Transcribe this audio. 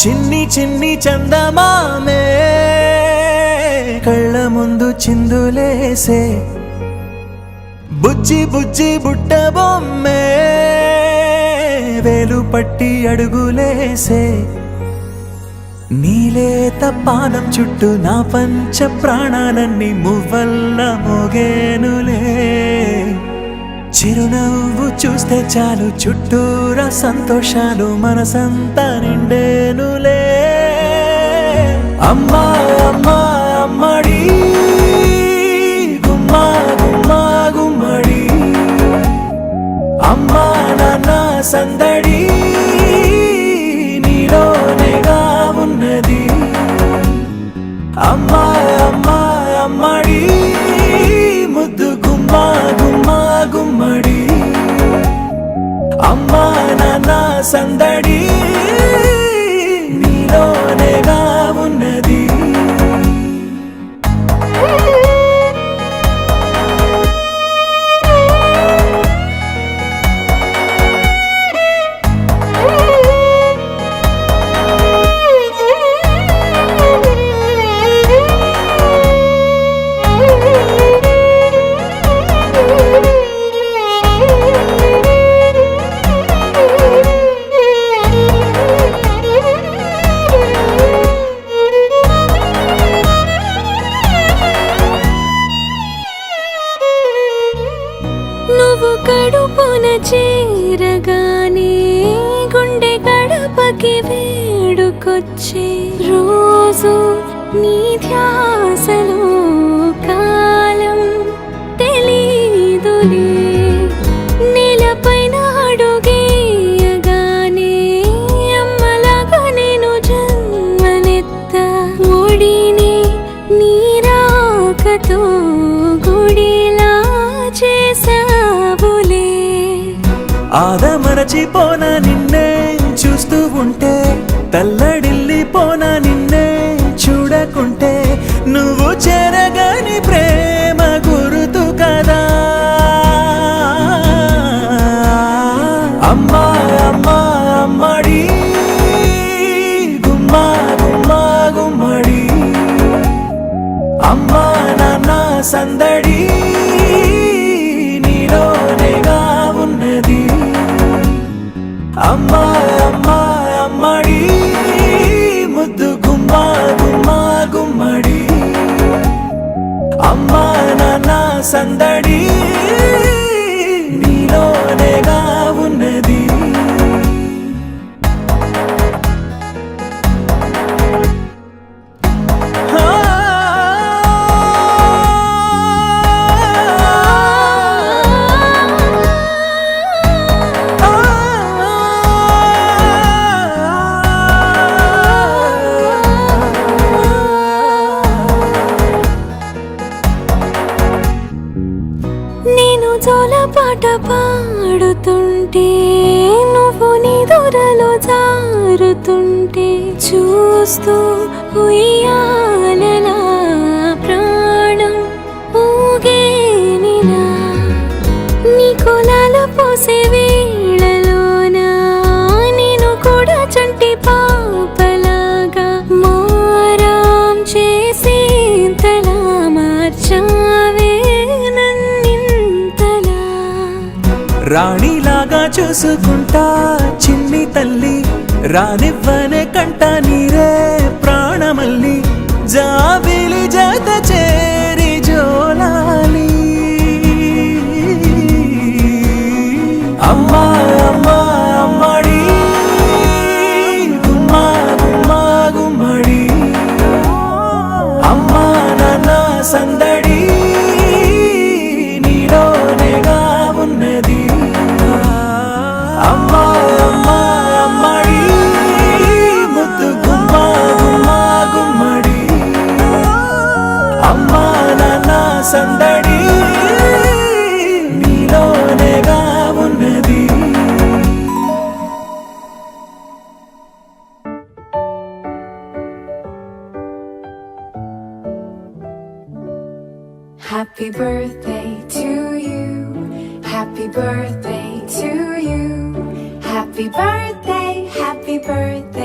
చిన్ని చిన్ని చందమామే కళ్ళ ముందు చిందులేసే బుజ్జి బుజ్జి బుట్ట బొమ్మే వేలు పట్టి అడుగులేసే నీలేత పానం చుట్టూ నా పంచ ప్రాణాలన్నీ మువ్వల్ల మోగేనులే చిరునవ్వు చూస్తే చాలు చుట్టూరా సంతోషాలు మనసంతా నిండేనులే అమ్మా అమ్మా అమ్మడి గుమ్మా గుమ్మా గుమ్మడి అమ్మా నాన్న సందడి నీలోనేగా ఉన్నది అమ్మా అమ్మా అమ్మడి ముద్దు గుమ్మా గుమ్మా గుమ్మడి అమ్మా నాన్న సందడి నీలోనేగా ఉన్నది నువ్వు కడుపున చేరగానే గుండె గడపకి వేడుకొచ్చే రోజు నీ ధ్యాసలో కాలం తెలీదులే నేలపైన అడుగేయగానే అమ్మలాగా నేను జన్మనెత్త ఒడిని నీ రాకతో గుడిలా చేసావులే ఆదమరచిపోనా నిన్నే చూస్తూ ఉంటే తల్లడిల్లిపోనా నిన్నే చూడకుంటే నువ్వు చెరగని ప్రేమ గురుతు కదా అమ్మా అమ్మా అమ్మడి గుమ్మా గుమ్మా గుమ్మడి అమ్మా నాన్న సందడి నీలోనేగా ఉన్నది అమ్మా అమ్మా అమ్మడి ముద్దు గుమ్మా గుమ్మా గుమ్మడి అమ్మా నాన్న సందడి నీలోనేగా ఉన్నది నేను జోలపాట పాడుతుంటే నువ్వు నీ దూరలో జారుతుంటే చూస్తూ ఉయ్యాలలా ప్రాణం ఊగేనిలా నీ కులాలు పోసే వేళలోనా నేను కూడా చంటి పాపలాగా మారాం చేసి తలా మార్చావే రాణిలాగా చూసుకుంటా చిన్ని తల్లి రానివ్వనే కంట నీరే ప్రాణమల్లి జాబిలి జత చేరి జోలాలి అమ్మా అమ్మా అమ్మడి గుమ్మా గుమ్మా గుమ్మడి అమ్మా నాన్న సందడి నీలోనేగా ఉన్నది అమ్మా అమ్మా అమ్మడి ముద్దు గుమ్మా గుమ్మా గుమ్మడి అమ్మా నాన్న సందడి నీలోనేగా ఉన్నది Happy birthday to you. Happy birthday to you. Happy birthday, happy birthday.